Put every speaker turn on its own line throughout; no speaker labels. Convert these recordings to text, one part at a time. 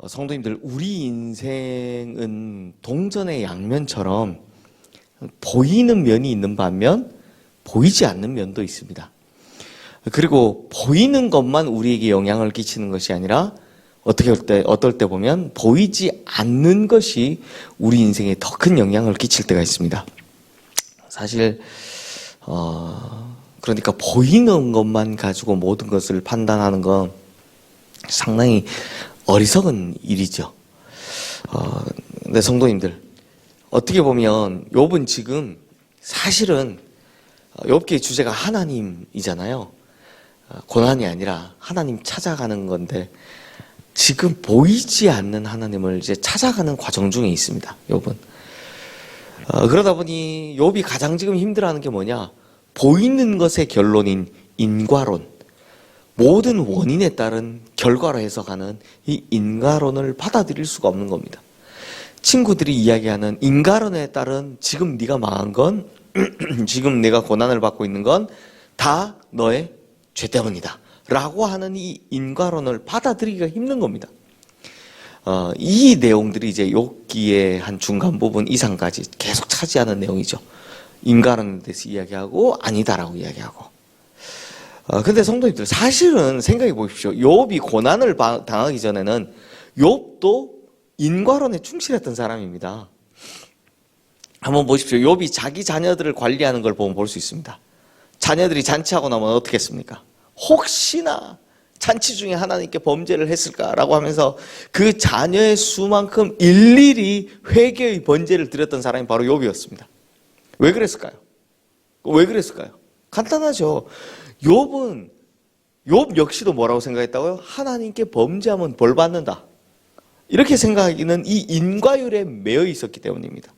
성도님들, 우리 인생은 동전의 양면처럼 보이는 면이 있는 반면 보이지 않는 면도 있습니다. 그리고 보이는 것만 우리에게 영향을 끼치는 것이 아니라 어떨 때 보면 보이지 않는 것이 우리 인생에 더 큰 영향을 끼칠 때가 있습니다. 사실 그러니까 보이는 것만 가지고 모든 것을 판단하는 건 상당히 어리석은 일이죠. 네, 성도님들, 어떻게 보면 욥은 지금 사실은 욥기의 주제가 하나님이잖아요. 고난이 아니라 하나님 찾아가는 건데 지금 보이지 않는 하나님을 이제 찾아가는 과정 중에 있습니다. 욥은. 그러다 보니 욥이 가장 지금 힘들어하는 게 뭐냐? 보이는 것의 결론인 인과론, 모든 원인에 따른 결과로 해석하는 이 인과론을 받아들일 수가 없는 겁니다. 친구들이 이야기하는 인과론에 따른 지금 네가 망한 건 지금 내가 고난을 받고 있는 건 다 너의 죄 때문이다 라고 하는 이 인과론을 받아들이기가 힘든 겁니다. 이 내용들이 이제 욥기의 한 중간 부분 이상까지 계속 차지하는 내용이죠. 인과론에 대해서 이야기하고 아니다라고 이야기하고. 근데 성도님들, 사실은 생각해 보십시오. 욥이 고난을 당하기 전에는 욥도 인과론에 충실했던 사람입니다. 한번 보십시오. 욥이 자기 자녀들을 관리하는 걸 보면 볼 수 있습니다. 자녀들이 잔치하고 나면 어떻게 했습니까? 혹시나 잔치 중에 하나님께 범죄를 했을까라고 하면서 그 자녀의 수만큼 일일이 회개의 번제를 드렸던 사람이 바로 욥이었습니다. 왜 그랬을까요? 간단하죠. 욥 역시도 뭐라고 생각했다고요? 하나님께 범죄하면 벌 받는다. 이렇게 생각하기는 이 인과율에 매여 있었기 때문입니다.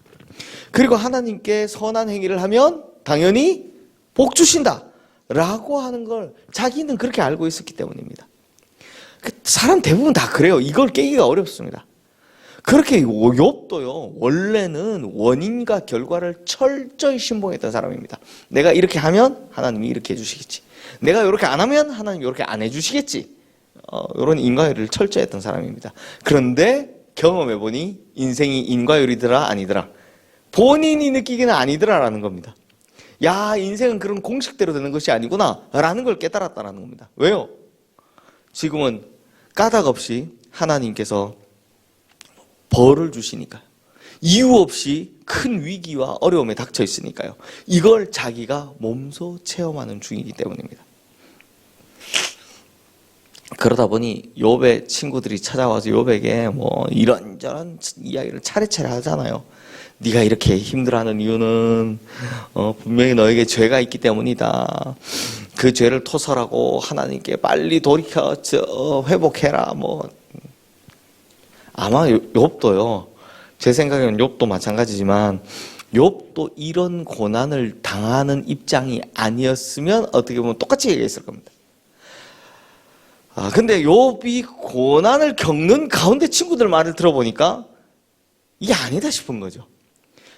그리고 하나님께 선한 행위를 하면 당연히 복 주신다 라고 하는 걸 자기는 그렇게 알고 있었기 때문입니다. 사람 대부분 다 그래요. 이걸 깨기가 어렵습니다. 그렇게 욥도요, 원래는 원인과 결과를 철저히 신봉했던 사람입니다. 내가 이렇게 하면 하나님이 이렇게 해주시겠지, 내가 이렇게 안 하면 하나님이 이렇게 안 해주시겠지, 이런 인과율을 철저히 했던 사람입니다. 그런데 경험해보니 인생이 인과율이더라 아니더라, 본인이 느끼기는 아니더라라는 겁니다. 야, 인생은 그런 공식대로 되는 것이 아니구나 라는 걸 깨달았다는 겁니다. 왜요? 지금은 까닭 없이 하나님께서 벌을 주시니까요. 이유 없이 큰 위기와 어려움에 닥쳐 있으니까요. 이걸 자기가 몸소 체험하는 중이기 때문입니다. 그러다 보니 욥의 친구들이 찾아와서 욥에게 뭐 이런저런 이야기를 차례차례 하잖아요. 네가 이렇게 힘들어하는 이유는 분명히 너에게 죄가 있기 때문이다. 그 죄를 토설하고 하나님께 빨리 돌이켜 회복해라. 뭐 아마 욥도요, 제 생각에는 욥도 마찬가지지만 욥도 이런 고난을 당하는 입장이 아니었으면 어떻게 보면 똑같이 얘기했을 겁니다. 근데 욥이 고난을 겪는 가운데 친구들 말을 들어보니까 이게 아니다 싶은 거죠.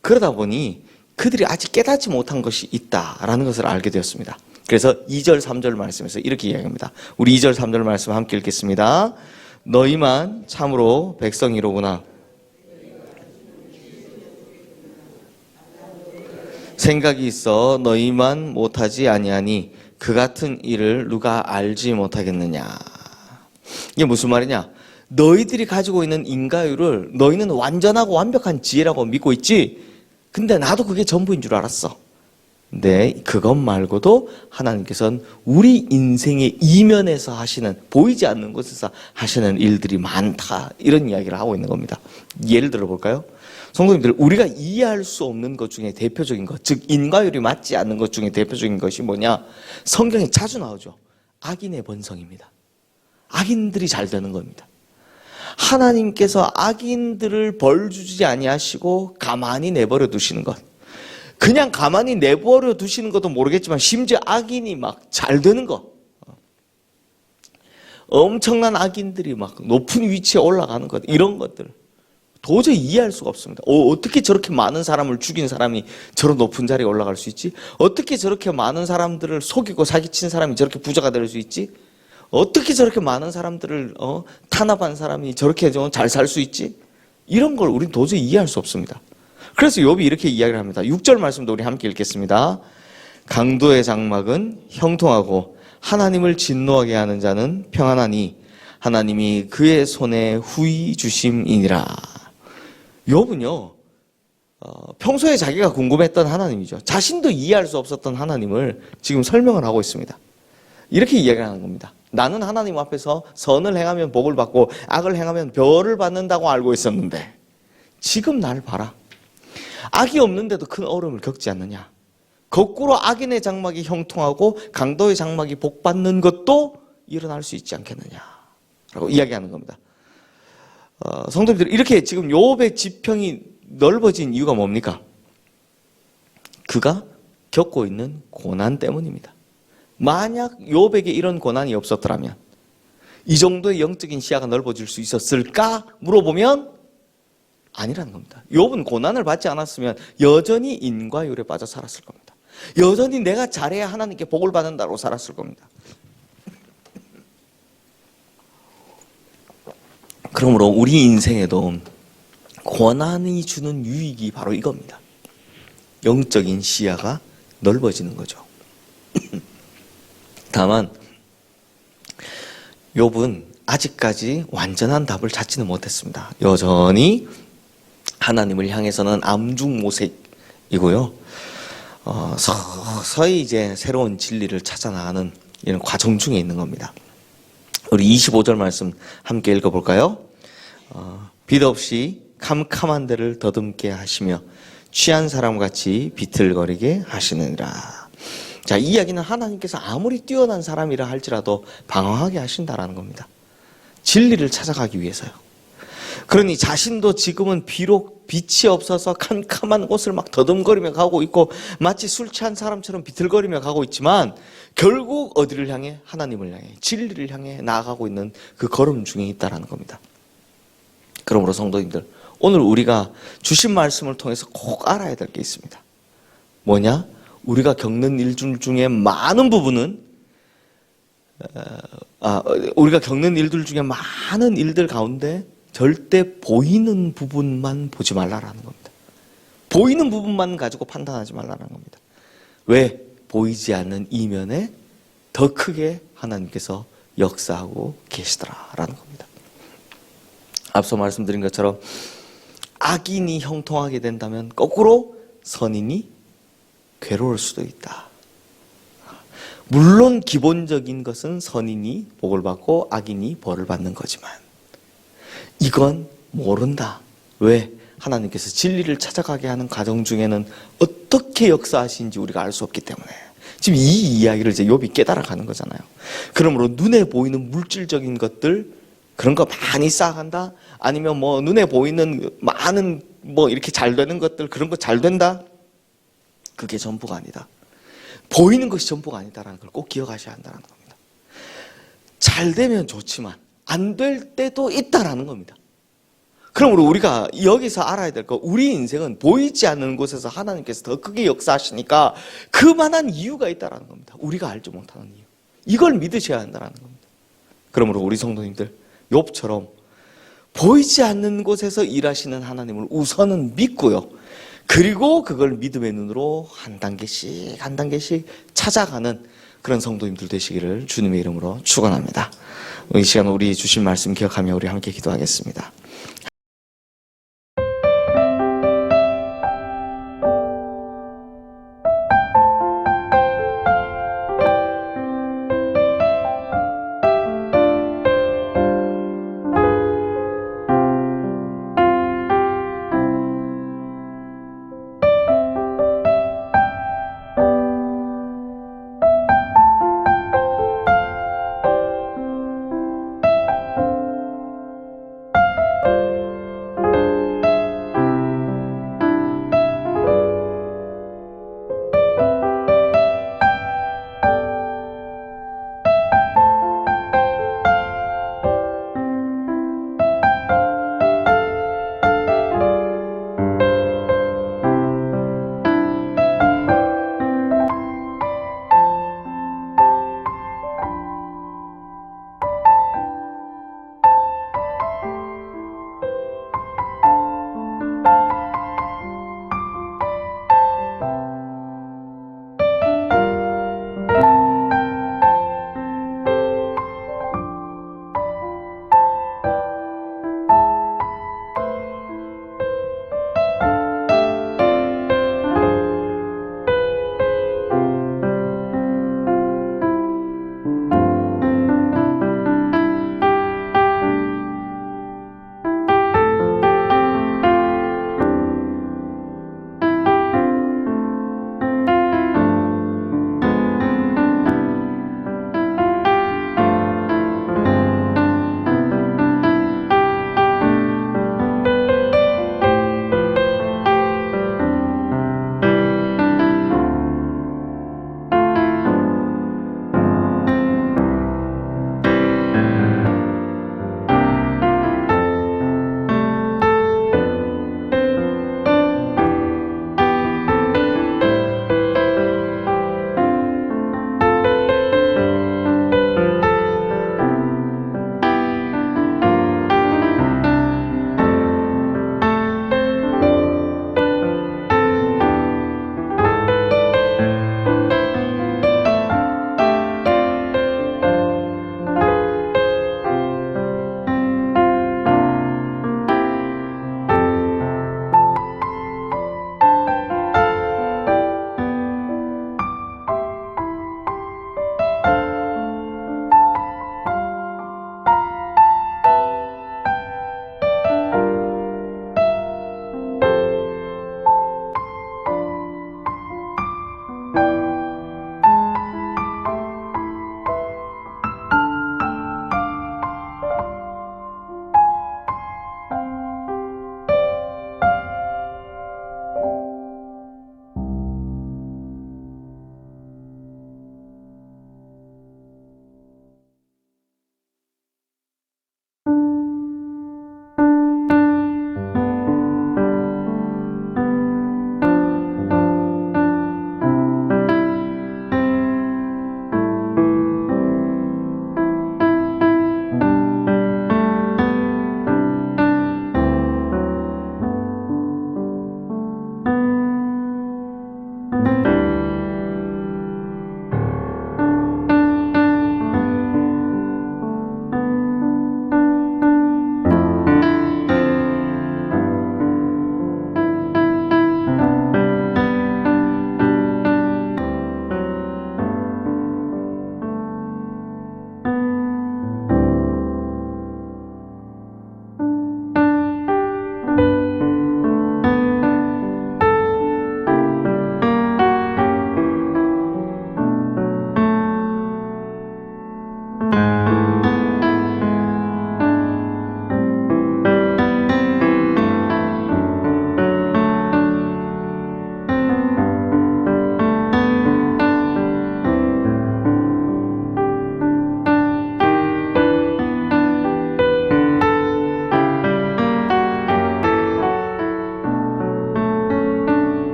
그러다 보니 그들이 아직 깨닫지 못한 것이 있다라는 것을 알게 되었습니다. 그래서 2절 3절 말씀에서 이렇게 이야기합니다. 우리 2절 3절 말씀 함께 읽겠습니다. 너희만 참으로 백성이로구나. 생각이 있어 너희만 못하지 아니하니 그 같은 일을 누가 알지 못하겠느냐. 이게 무슨 말이냐? 너희들이 가지고 있는 인과율을 너희는 완전하고 완벽한 지혜라고 믿고 있지? 근데 나도 그게 전부인 줄 알았어. 근데 그것 말고도 하나님께서는 우리 인생의 이면에서 하시는, 보이지 않는 곳에서 하시는 일들이 많다, 이런 이야기를 하고 있는 겁니다. 예를 들어 볼까요? 성도님들, 우리가 이해할 수 없는 것 중에 대표적인 것, 즉 인과율이 맞지 않는 것 중에 대표적인 것이 뭐냐? 성경에 자주 나오죠. 악인의 번성입니다. 악인들이 잘 되는 겁니다. 하나님께서 악인들을 벌 주지 아니하시고 가만히 내버려 두시는 것, 그냥 가만히 내버려 두시는 것도 모르겠지만 심지어 악인이 막 잘 되는 것, 엄청난 악인들이 막 높은 위치에 올라가는 것, 이런 것들 도저히 이해할 수가 없습니다. 어떻게 저렇게 많은 사람을 죽인 사람이 저런 높은 자리에 올라갈 수 있지? 어떻게 저렇게 많은 사람들을 속이고 사기친 사람이 저렇게 부자가 될 수 있지? 어떻게 저렇게 많은 사람들을 탄압한 사람이 저렇게 잘 살 수 있지? 이런 걸 우리는 도저히 이해할 수 없습니다. 그래서 욥이 이렇게 이야기를 합니다. 6절 말씀도 우리 함께 읽겠습니다. 강도의 장막은 형통하고 하나님을 진노하게 하는 자는 평안하니 하나님이 그의 손에 후히 주심이니라. 욥은요, 평소에 자기가 궁금했던 하나님이죠. 자신도 이해할 수 없었던 하나님을 지금 설명을 하고 있습니다. 이렇게 이야기하는 겁니다. 나는 하나님 앞에서 선을 행하면 복을 받고 악을 행하면 벌을 받는다고 알고 있었는데 지금 날 봐라. 악이 없는데도 큰 어려움을 겪지 않느냐. 거꾸로 악인의 장막이 형통하고 강도의 장막이 복받는 것도 일어날 수 있지 않겠느냐라고 이야기하는 겁니다. 성도님들, 이렇게 지금 욥의 지평이 넓어진 이유가 뭡니까? 그가 겪고 있는 고난 때문입니다. 만약 욥에게 이런 고난이 없었더라면 이 정도의 영적인 시야가 넓어질 수 있었을까 물어보면 아니라는 겁니다. 욥은 고난을 받지 않았으면 여전히 인과율에 빠져 살았을 겁니다. 여전히 내가 잘해야 하나님께 복을 받는다고 살았을 겁니다. 그러므로 우리 인생에도 고난이 주는 유익이 바로 이겁니다. 영적인 시야가 넓어지는 거죠. 다만 욥은 아직까지 완전한 답을 찾지는 못했습니다. 여전히 하나님을 향해서는 암중모색이고요. 서서히 이제 새로운 진리를 찾아 나가는 이런 과정 중에 있는 겁니다. 우리 25절 말씀 함께 읽어볼까요? 빛 없이 캄캄한 데를 더듬게 하시며 취한 사람같이 비틀거리게 하시느니라. 자, 이 이야기는 하나님께서 아무리 뛰어난 사람이라 할지라도 방황하게 하신다라는 겁니다. 진리를 찾아가기 위해서요. 그러니 자신도 지금은 비록 빛이 없어서 캄캄한 곳을 막 더듬거리며 가고 있고 마치 술 취한 사람처럼 비틀거리며 가고 있지만 결국 어디를 향해? 하나님을 향해, 진리를 향해 나아가고 있는 그 걸음 중에 있다는 겁니다. 그러므로 성도님들, 오늘 우리가 주신 말씀을 통해서 꼭 알아야 될 게 있습니다. 뭐냐? 우리가 겪는 일들 중에 많은 부분은 우리가 겪는 일들 중에 많은 일들 가운데 절대 보이는 부분만 보지 말라라는 겁니다. 보이는 부분만 가지고 판단하지 말라는 겁니다. 왜? 보이지 않는 이면에 더 크게 하나님께서 역사하고 계시더라라는 겁니다. 앞서 말씀드린 것처럼 악인이 형통하게 된다면 거꾸로 선인이 괴로울 수도 있다. 물론 기본적인 것은 선인이 복을 받고 악인이 벌을 받는 거지만 이건 모른다. 왜? 하나님께서 진리를 찾아가게 하는 과정 중에는 어떻게 역사하시는지 우리가 알 수 없기 때문에 지금 이 이야기를 이제 욥이 깨달아가는 거잖아요. 그러므로 눈에 보이는 물질적인 것들 그런 거 많이 쌓아간다? 아니면 뭐 눈에 보이는 많은 뭐 이렇게 잘 되는 것들 그런 거 잘 된다? 그게 전부가 아니다. 보이는 것이 전부가 아니다라는 걸 꼭 기억하셔야 한다는 겁니다. 잘 되면 좋지만 안 될 때도 있다라는 겁니다. 그러므로 우리가 여기서 알아야 될 거, 우리 인생은 보이지 않는 곳에서 하나님께서 더 크게 역사하시니까 그만한 이유가 있다라는 겁니다. 우리가 알지 못하는 이유. 이걸 믿으셔야 한다는 겁니다. 그러므로 우리 성도님들, 욥처럼 보이지 않는 곳에서 일하시는 하나님을 우선은 믿고요. 그리고 그걸 믿음의 눈으로 한 단계씩 한 단계씩 찾아가는 그런 성도님들 되시기를 주님의 이름으로 축원합니다. 이 시간 우리 주신 말씀 기억하며 우리 함께 기도하겠습니다.